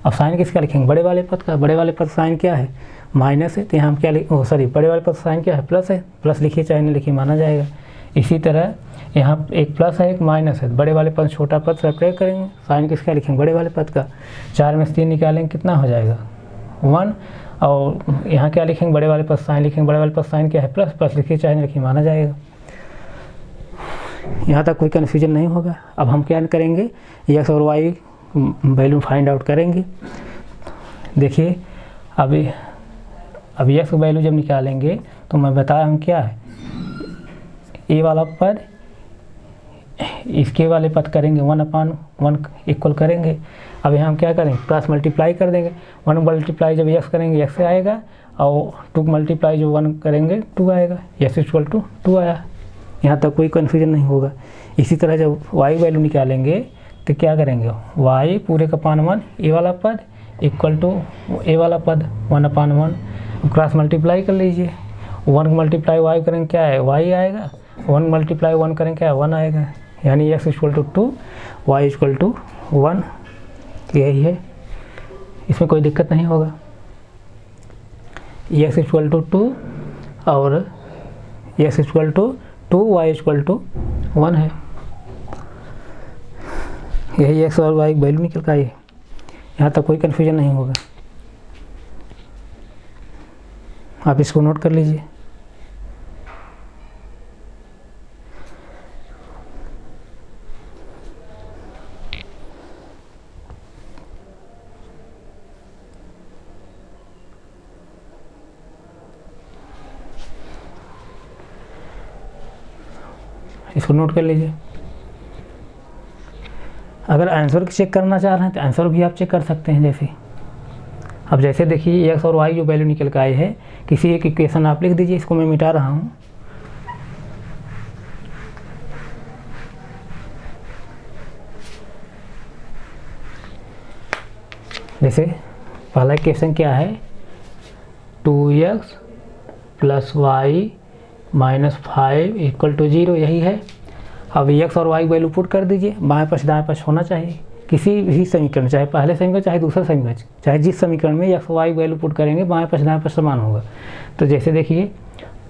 A: अब साइन किसका लिखेंगे, बड़े वाले पद का, बड़े वाले पद साइन क्या है, माइनस है, तो यहाँ हम क्या बड़े वाले पद साइन क्या है, प्लस है, प्लस लिखिए चाहे नहीं लिखिए माना जाएगा। इसी तरह यहाँ एक प्लस है एक माइनस है, बड़े वाले पद छोटा पद सब्ट्रैक्ट करेंगे, साइन किसका लिखेंगे, बड़े वाले पद का। 4 में से 3 निकालेंगे कितना हो जाएगा, 1, और यहाँ क्या लिखेंगे, बड़े वाले पद साइन लिखेंगे, बड़े वाले पद साइन क्या है, प्लस, प्लस लिखिए चाहे नहीं लिखिए माना जाएगा। यहाँ तक कोई कन्फ्यूजन नहीं होगा। अब हम क्या करेंगे, एक्स और वाई वैल्यू फाइंड आउट करेंगे। देखिए अब एक्स वैल्यू जब निकालेंगे तो मैं बताया हम क्या है, ए वाला पद इसके वाले पद करेंगे 1/1 इक्वल करेंगे। अब यहाँ हम क्या करेंगे, क्रॉस मल्टीप्लाई कर देंगे। 1 मल्टीप्लाई जब x करेंगे x से आएगा, और 2 मल्टीप्लाई जो 1 करेंगे 2 आएगा। x इक्वल टू 2 आया। यहाँ तक कोई कन्फ्यूजन नहीं होगा। इसी तरह जब y वैल्यू निकालेंगे तो क्या करेंगे, y पूरे का पान 1 ए वाला पद इक्वल टू ए वाला पद 1/1। क्रॉस मल्टीप्लाई कर लीजिए। 1 मल्टीप्लाई y करेंगे क्या है, y आएगा। 1 मल्टीप्लाई 1 करेंगे क्या है, 1 आएगा। यानी x equal to 2, y equal to 1। यही है, इसमें कोई दिक्कत नहीं होगा। x इक्वल टू 2 और x equal to 2, y equal to 1 है। यही x और y वैल्यू निकल का है। यहाँ तक कोई कन्फ्यूजन नहीं होगा। आप इसको नोट कर लीजिए। इसको नोट कर लीजिए। अगर आंसर चेक करना चाह रहे हैं तो आंसर भी आप चेक कर सकते हैं। जैसे अब जैसे देखिए x और y जो वैल्यू निकल के आई है, किसी एक इक्वेशन आप लिख दीजिए। इसको मैं मिटा रहा हूँ। जैसे पहला इक्वेशन क्या है, 2x + y - 5 इक्वल टू 0, यही है। अब x और y वैल्यू पुट कर दीजिए। बाएं पास दाएं पास होना चाहिए किसी भी समीकरण, चाहे पहले समीकरण चाहे दूसरा समीकरण, चाहे जिस समीकरण में x और y वैल्यू पुट करेंगे बाएं पास दाएं पास समान होगा। तो जैसे देखिए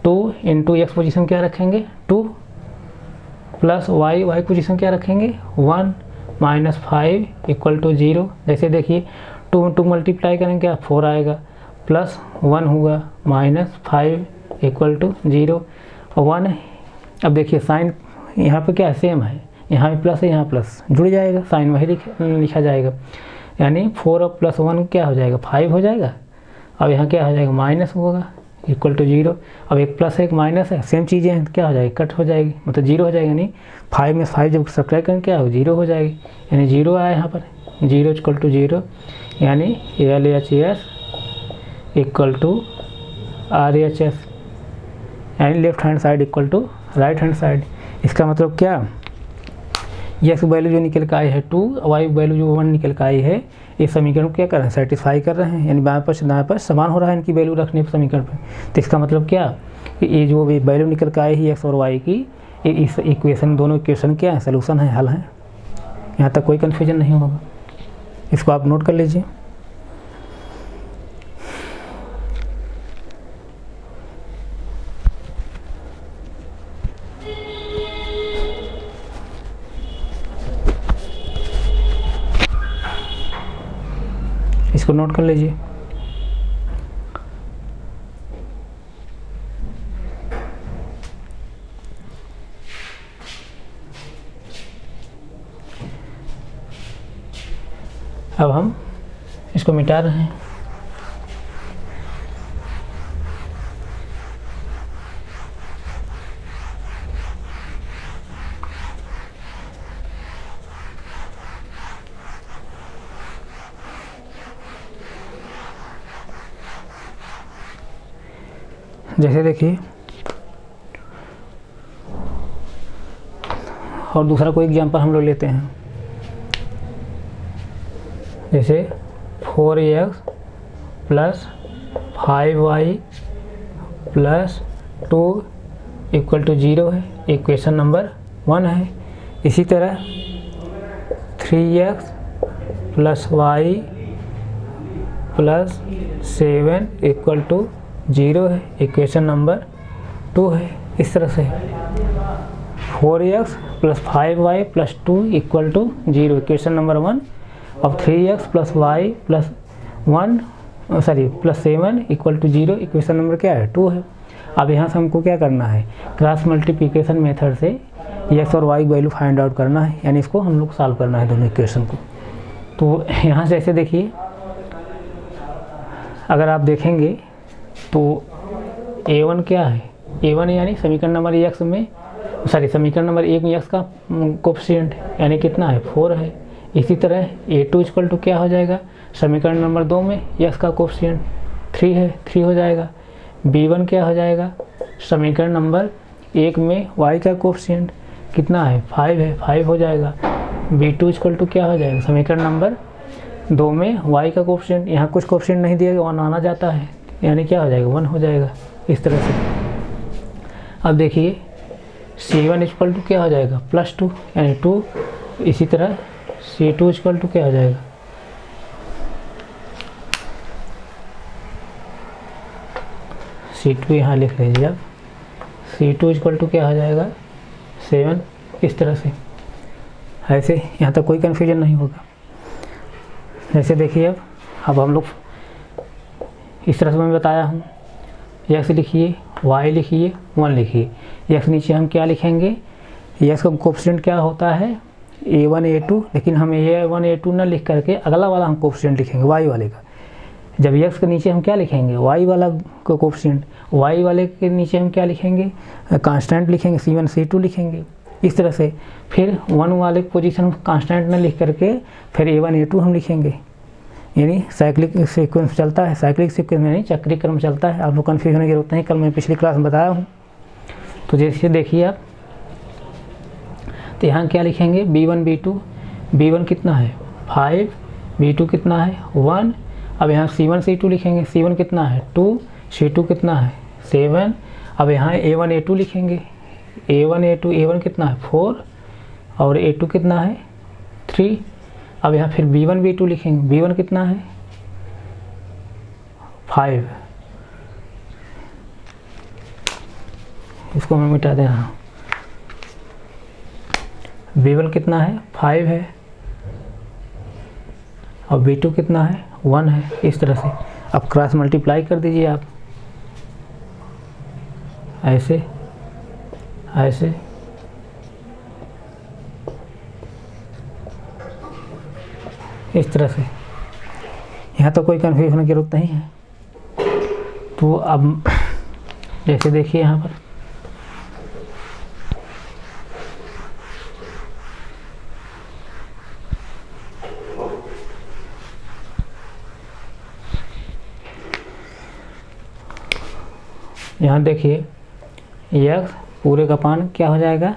A: 2 × x पोजीशन क्या रखेंगे 2, प्लस y पोजीशन क्या रखेंगे 1 - 5 इक्वल टू 0। जैसे देखिए 2 × 2 मल्टीप्लाई करेंगे क्या 4 आएगा, प्लस 1 हुआ -5 इक्वल टू 0 1। अब देखिए साइन यहाँ पे क्या है, सेम है। यहाँ भी प्लस है, यहाँ प्लस जुड़ जाएगा, साइन वही लिखा जाएगा। यानी 4 + 1 क्या हो जाएगा 5 हो जाएगा। अब यहाँ क्या हो जाएगा माइनस होगा इक्वल टू 0। अब एक प्लस है एक माइनस है, सेम चीज़ें हैं, क्या हो जाएगी कट हो जाएगी, मतलब 0 हो जाएगा। यानी 5 में 5 जब सब्ट्रैक्ट करेंगे क्या हो 0 हो जाएगी। यानी 0 आया यहाँ पर, 0 इक्वल टू 0। यानी LHS इक्वल टू RHS, यानी left hand side equal to right hand side. इसका मतलब क्या, x वैल्यू जो निकल के आई है 2, y वैल्यू जो 1 निकल के आई है, इस समीकरण को क्या कर रहे हैं सेटिस्फाई कर रहे हैं। यानी बाएं पास दाएं पास समान हो रहा है इनकी वैल्यू रखने पर समीकरण पर। तो इसका मतलब क्या कि ये जो भी वैल्यू निकल के आई है x और y की, इस इक्वेशन दोनों इक्वेशन क्या है सोल्यूशन है, हल है। यहाँ तक कोई कन्फ्यूजन नहीं होगा। इसको आप नोट कर लीजिए। इसको नोट कर लीजिए। अब हम इसको मिटा रहे हैं। जैसे देखिए, और दूसरा कोई एग्जांपल हम लोग लेते हैं। जैसे 4x + 5y + 2 इक्वल टू 0 है, इक्वेशन नंबर 1 है। इसी तरह 3x + y + 7 इक्वल टू 0 है, इक्वेशन नंबर 2 है। इस तरह से 4x + 5y + 2 equal to 0, equation number 1। अब 3x + y + 7 equal to 0, equation number क्या है 2 है। अब यहाँ से हमको क्या करना है, क्रॉस मल्टीप्लिकेशन मेथड से x और y वैल्यू फाइंड आउट करना है। यानी इसको हम लोग सॉल्व करना है दोनों इक्वेशन को। तो यहाँ से ऐसे देखिए, अगर आप देखेंगे तो a1 क्या है, a1 यानी समीकरण नंबर x में सॉरी समीकरण नंबर 1 में x का कोफिशिएंट यानी कितना है 4 है। इसी तरह a2 इक्वल टू क्या हो जाएगा, समीकरण नंबर 2 में x का कोफिशिएंट 3 है, 3 हो जाएगा। b1 क्या हो जाएगा, समीकरण नंबर 1 में y का कोफिशिएंट कितना है 5 है, 5 हो जाएगा। b2 इक्वल टू क्या हो जाएगा, समीकरण नंबर 2 में y का कोफिशिएंट, यहाँ कुछ कोफिशिएंट नहीं दिया, 1 आना जाता है, यानी क्या हो जाएगा 1 हो जाएगा। इस तरह से अब देखिए c1 इक्वल टू क्या हो जाएगा +2 यानी 2। इसी तरह c2 इक्वल टू क्या हो जाएगा, c2 यहाँ लिख लीजिए आप, c2 इक्वल टू क्या हो जाएगा 7। इस तरह से ऐसे यहाँ तक कोई कन्फ्यूजन नहीं होगा। जैसे देखिए अब हम लोग इस तरह से मैं बताया हूँ, x लिखिए, y लिखिए, 1 लिखिए। x नीचे हम क्या लिखेंगे, x का कोफिशिएंट क्या होता है a1 a2, लेकिन हम a1 a2 ना लिख करके अगला वाला हम कोफिशिएंट लिखेंगे y वाले का। जब x के नीचे हम क्या लिखेंगे y वाला को कोफिशिएंट, y वाले के नीचे हम क्या लिखेंगे कांस्टेंट लिखेंगे, c1 c2 लिखेंगे। इस तरह से फिर 1 वाले पोजीशन कांस्टेंट में लिख करके फिर a1 a2 हम लिखेंगे, यानी साइक्लिक सीक्वेंस चलता है, साइक्लिक सीक्वेंस में नहीं चक्रीय क्रम चलता है। आप लोग कन्फ्यूज होने की जरूरत नहीं, कल मैं पिछली क्लास में बताया हूँ। तो जैसे देखिए आप, तो यहाँ क्या लिखेंगे b1 b2, b1 कितना है 5, b2 कितना है 1। अब यहाँ c1 c2 लिखेंगे, c1 कितना है 2, c2 कितना है 7। अब यहाँ a1 a2 लिखेंगे, a1 a2, a1 कितना है 4 और a2 कितना है 3। अब यहाँ फिर b1 b2 लिखेंगे, b1 कितना है 5, इसको मैं मिटा दे रहा हूँ। b1 कितना है 5 है और b2 कितना है 1 है। इस तरह से अब क्रॉस मल्टीप्लाई कर दीजिए आप, ऐसे ऐसे इस तरह से। यहाँ तो कोई कन्फ्यूजन होने की जरूरत नहीं है। तो अब जैसे देखिए यहाँ पर यहाँ देखिए x पूरे का पान क्या हो जाएगा,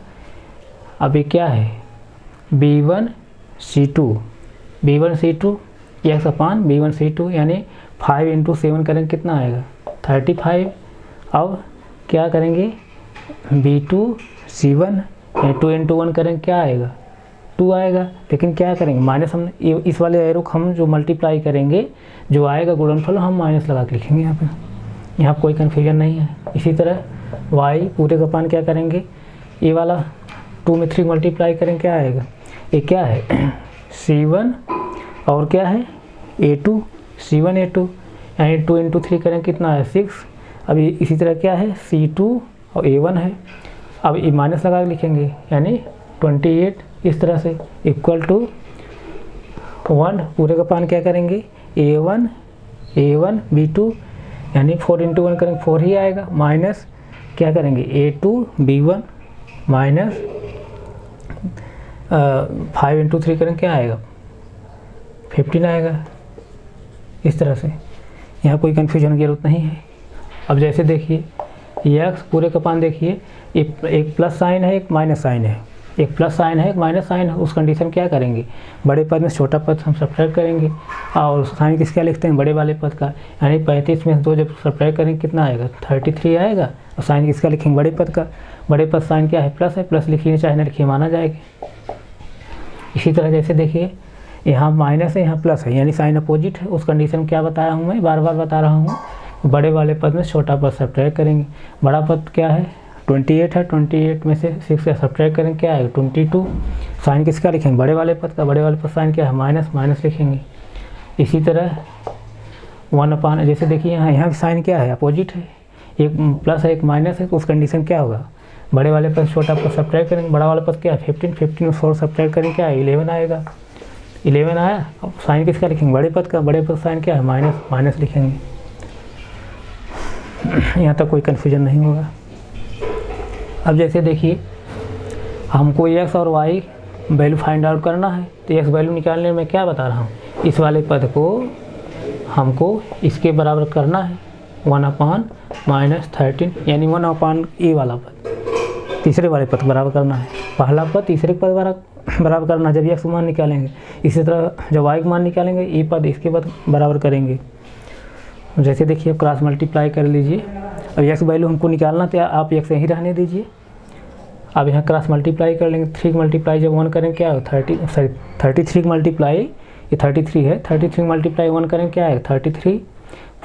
A: अभी क्या है b1 c2, b1 c2 x अपान b1 c2 यानी 5 × 7 करेंगे कितना आएगा 35। अब क्या करेंगे b2 c1 यानी 2 × 1 करेंगे क्या आएगा 2 आएगा। लेकिन क्या करेंगे माइनस, हम इस वाले एरो को हम जो मल्टीप्लाई करेंगे जो आएगा गुणनफल हम माइनस लगा के लिखेंगे यहाँ पे, यहाँ कोई कन्फ्यूजन नहीं है। इसी तरह y पूरे का पान क्या करेंगे, ये वाला 2 में 3 मल्टीप्लाई करेंगे क्या आएगा, ये क्या है c1 और क्या है a2, c1 a2 यानी 2 × 3 करेंगे कितना है 6। अभी इसी तरह क्या है c2 और a1 है, अब ये माइनस लगा के लिखेंगे यानी 28। इस तरह से इक्वल टू 1 पूरे का पान क्या करेंगे a1 b2 यानी 4 × 1 करेंगे 4 ही आएगा, माइनस क्या करेंगे a2 b1 माइनस 5 × 3 करेंगे क्या आएगा 15 आएगा। इस तरह से यहाँ कोई कन्फ्यूजन की जरूरत नहीं है। अब जैसे देखिए x पूरे का पान देखिए, एक प्लस साइन है एक माइनस साइन है, एक प्लस साइन है एक माइनस साइन है। उस कंडीशन क्या करेंगे, बड़े पद में छोटा पद हम सब्ट्रैक्ट करेंगे और साइन किसका लिखते हैं बड़े वाले पद का, यानी 35 में 2 जब सब्ट्रैक्ट करेंगे कितना आएगा 33 आएगा। और साइन किसका लिखेंगे बड़े पद का, बड़े पद साइन क्या है प्लस है, प्लस लिखिए चाहे ना लिखिए माना जाएगा। इसी तरह जैसे देखिए यहाँ माइनस है यहाँ प्लस है यानी साइन अपोजिट है। उस कंडीशन क्या बताया हूँ मैं, बार बार बता रहा हूँ, बड़े वाले पद में छोटा पद सब्ट्रैक्ट करेंगे। बड़ा पद क्या है 28 है, 28 में से 6 का सब्ट्रैक्ट करेंगे क्या आएगा 22। साइन किसका लिखेंगे बड़े वाले पद का, बड़े वाले पद साइन क्या है माइनस, माइनस लिखेंगे। इसी तरह 1/, जैसे देखिए यहाँ भी साइन क्या है अपोजिट है, एक प्लस है एक माइनस है। तो उस कंडीशन क्या होगा, बड़े वाले पद छोटा पद सब्ट्रैक्ट करेंगे, बड़ा वाला पद क्या है 15 में 4 सब्ट्रैक्ट करेंगे क्या है 11 आएगा। 11 आया, अब साइन किसका लिखेंगे बड़े पद का, बड़े पद साइन क्या है माइनस, माइनस लिखेंगे। यहाँ तक कोई कन्फ्यूजन नहीं होगा। अब जैसे देखिए हमको एक्स और वाई वैल्यू फाइंड आउट करना है। तो एक्स वैल्यू निकालने में क्या बता रहा हूँ, इस वाले पद को हमको इसके बराबर करना है 1/-13, यानी 1/e वाला पद तीसरे वाले पद बराबर करना है। पहला पद तीसरे पद बराबर करना है जब एक्स मान निकालेंगे। इसी तरह जब वाई का मान निकालेंगे ई पद इसके पद बराबर करेंगे। जैसे देखिए अब क्रॉस मल्टीप्लाई कर लीजिए। अब एक्स वैल्यू हमको निकालना तो आप एक्स यहीं रहने दीजिए। अब यहाँ क्रॉस मल्टीप्लाई कर लेंगे। 3 मल्टीप्लाई जब 1 करें क्या है 33 मल्टीप्लाई, ये 33 है, 33 मल्टीप्लाई 1 करें क्या है 33,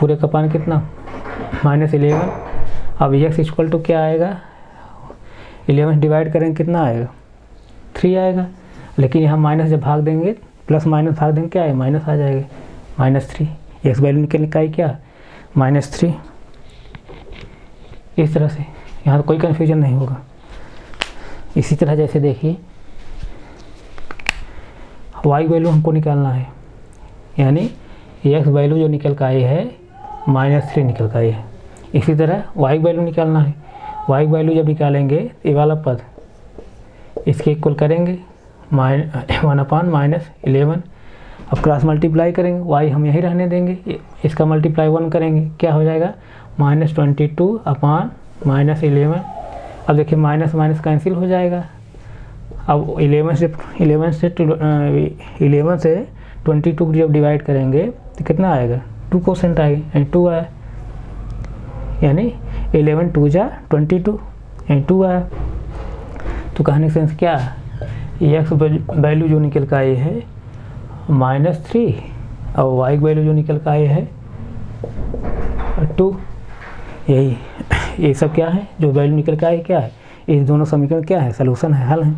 A: पूरे का पान कितना -11। अब एक्स इक्वल टू क्या आएगा, 11 डिवाइड करें कितना आएगा 3 आएगा। लेकिन यहाँ माइनस जब भाग देंगे प्लस माइनस भाग देंगे क्या है माइनस आ जाएगा -3। एक्स वैल्यू निकलने का है क्या -3। इस तरह से यहाँ कोई कन्फ्यूजन नहीं होगा। इसी तरह जैसे देखिए वाई वैल्यू हमको निकालना है, यानी एक्स वैल्यू जो निकल का आई है -3 निकल का आई है। इसी तरह वाई वैल्यू निकालना है। वाई वैल्यू जब निकालेंगे ये वाला पद इसके इक्वल करेंगे 1/-11। अब क्रॉस मल्टीप्लाई करेंगे, वाई हम यहीं रहने देंगे, इसका मल्टीप्लाई 1 करेंगे क्या हो जाएगा -22/-11। अब देखिए माइनस माइनस कैंसिल हो जाएगा। अब 11 से 22 जब डिवाइड करेंगे तो कितना आएगा 2% आएगा, यानी 2 आया, यानी 11 2 जा 22 यानी 2 आया। तो कहने का सेंस क्या है, एक्स वैल्यू जो निकल का आई है -3 और वाई वैल्यू जो निकल का आई है 2। यही ये सब क्या है जो वैल्यू निकल के आए क्या है, इस दोनों समीकरण क्या है सलूशन है, हल है।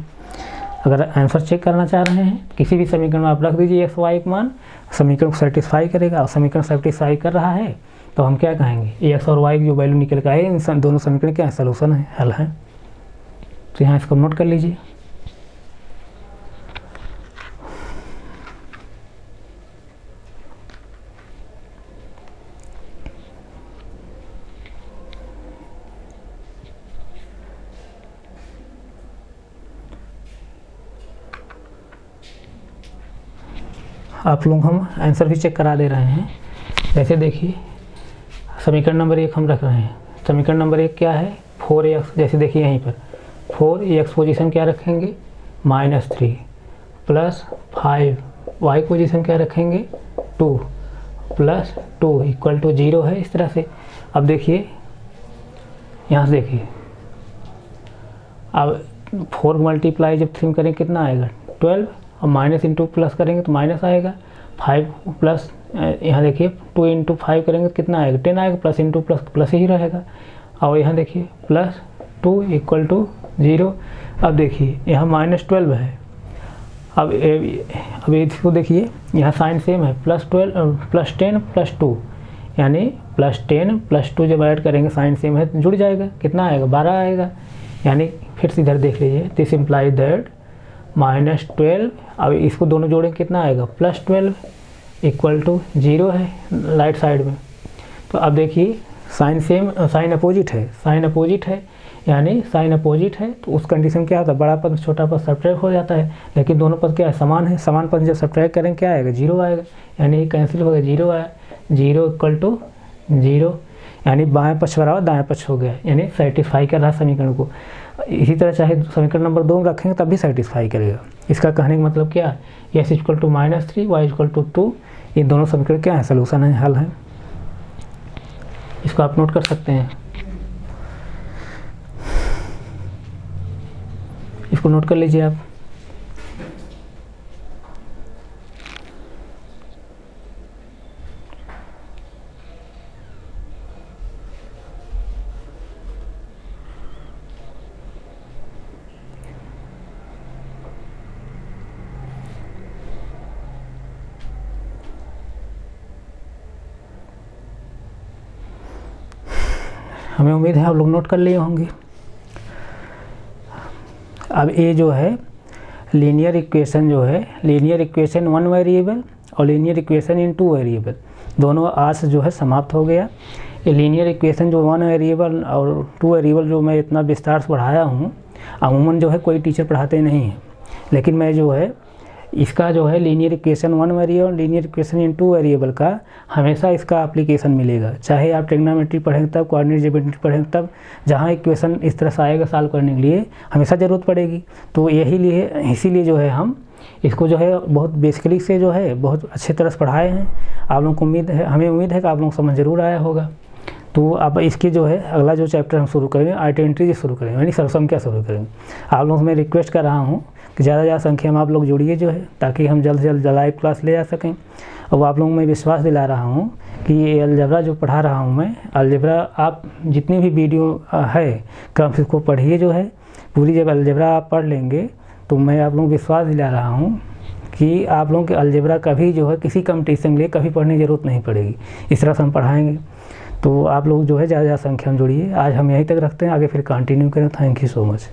A: अगर आंसर चेक करना चाह रहे हैं किसी भी समीकरण में आप रख दीजिए एक्स वाई का मान, समीकरण को सेटिस्फाई करेगा। और समीकरण सेटिस्फाई कर रहा है तो हम क्या कहेंगे एक्स और वाई की जो वैल्यू निकल के आए इन दोनों समीकरण क्या है सलूशन है, हल है। तो यहाँ इसको नोट कर लीजिए। आप लोग हम आंसर भी चेक करा दे रहे हैं। जैसे देखिए समीकरण नंबर 1 हम रख रहे हैं। समीकरण नंबर 1 क्या है 4x। जैसे देखिए यहीं पर 4x पोजीशन क्या रखेंगे -3 प्लस 5, y पोजीशन क्या रखेंगे 2 प्लस 2 इक्वल टू 0 है। इस तरह से अब देखिए यहाँ से देखिए अब 4 मल्टीप्लाई जब 3 करें कितना आएगा 12, और माइनस इंटू प्लस करेंगे तो माइनस आएगा। 5 प्लस यहाँ देखिए 2 इंटू 5 करेंगे तो कितना आएगा 10 आएगा, प्लस इंटू प्लस प्लस ही रहेगा। और यहाँ देखिए +2 इक्वल टू 0। अब देखिए यहाँ -12 है। अब इसको देखिए यहाँ साइन सेम है +10 +2, यानी +10 +2 जब ऐड करेंगे साइन सेम है तो जुड़ जाएगा, कितना आएगा 12 आएगा। यानी फिर से इधर देख लीजिए दिस इम्प्लाई दैट -12, अब इसको दोनों जोड़ेंगे कितना आएगा +12 इक्वल टू 0 है राइट साइड में। तो अब देखिए साइन सेम साइन अपोजिट है, यानी साइन अपोजिट है तो उस कंडीशन क्या होता है बड़ा पद छोटा पद सब्ट्रैक्ट हो जाता है। लेकिन दोनों पद क्या है समान है, समान पद जब सब्ट्रैक्ट करेंगे क्या आएगा 0 आएगा, यानी कैंसिल हो गया 0 आया। 0 इक्वल टू 0, यानी बाएं पक्ष बराबर दाएं पक्ष हो गया, यानी सेटिस्फाई कर रहा है समीकरण को। इसी तरह चाहे समीकरण नंबर 2 रखेंगे तब भी सेटिस्फाई करेगा। इसका कहने का मतलब क्या है X equal to -3 Y equal to 2, ये दोनों समीकरण क्या है सलूशन है, हल है। इसको आप नोट कर सकते हैं, इसको नोट कर लीजिए आप। हमें उम्मीद है आप लोग नोट कर लिए होंगे। अब ये जो है लीनियर इक्वेशन जो है, लीनियर इक्वेशन 1 वेरिएबल और लीनियर इक्वेशन इन 2 वेरिएबल, दोनों आज जो है समाप्त हो गया। ये लीनियर इक्वेशन जो 1 वेरिएबल और 2 वेरिएबल जो मैं इतना विस्तार से पढ़ाया हूँ, अमूमन जो है कोई टीचर पढ़ाते नहीं हैं, लेकिन मैं जो है इसका जो है linear equation 1 variable, linear equation इन 2 वेरिएबल का हमेशा इसका एप्लीकेशन मिलेगा। चाहे आप ट्रिग्नोमेट्री पढ़ें तब, कोऑर्डिनेट ज्योमेट्री पढ़ें तब, जहाँ इक्वेशन इस तरह से आएगा सॉल्व करने के लिए हमेशा ज़रूरत पड़ेगी। तो इसीलिए जो है हम इसको जो है बहुत बेसिकली से जो है बहुत अच्छे तरह से पढ़ाए हैं। आप लोगों को हमें उम्मीद है कि आप लोगों को समझ ज़रूर आया होगा। तो अब इसके जो है अगला जो चैप्टर हम शुरू करेंगे आइडेंटिटी शुरू करेंगे, यानी सर्वसंख्या शुरू करेंगे। आप लोगों से मैं रिक्वेस्ट कर रहा हूँ कि ज़्यादा से ज़्यादा संख्या में आप लोग जुड़िए जो है, ताकि हम जल्द से जल्द लाइव क्लास ले जा सकें। और आप लोगों को मैं विश्वास दिला रहा हूँ कि ये अलजेब्रा जो पढ़ा रहा हूँ मैं, अलजेब्रा आप जितनी भी वीडियो है क्रम से इसको पढ़िए जो है पूरी। जब अलजेब्रा आप पढ़ लेंगे तो मैं आप लोगों को विश्वास दिला रहा हूँ कि आप लोगों के अलजेब्रा कभी जो है किसी कंपटीशन के लिए कभी पढ़ने की ज़रूरत नहीं पड़ेगी। इस तरह से हम पढ़ाएँगे। तो आप लोग जो है ज़्यादा संख्या में जुड़िए। आज हम यहीं तक रखते हैं, आगे फिर कंटिन्यू करें। Thank you so much.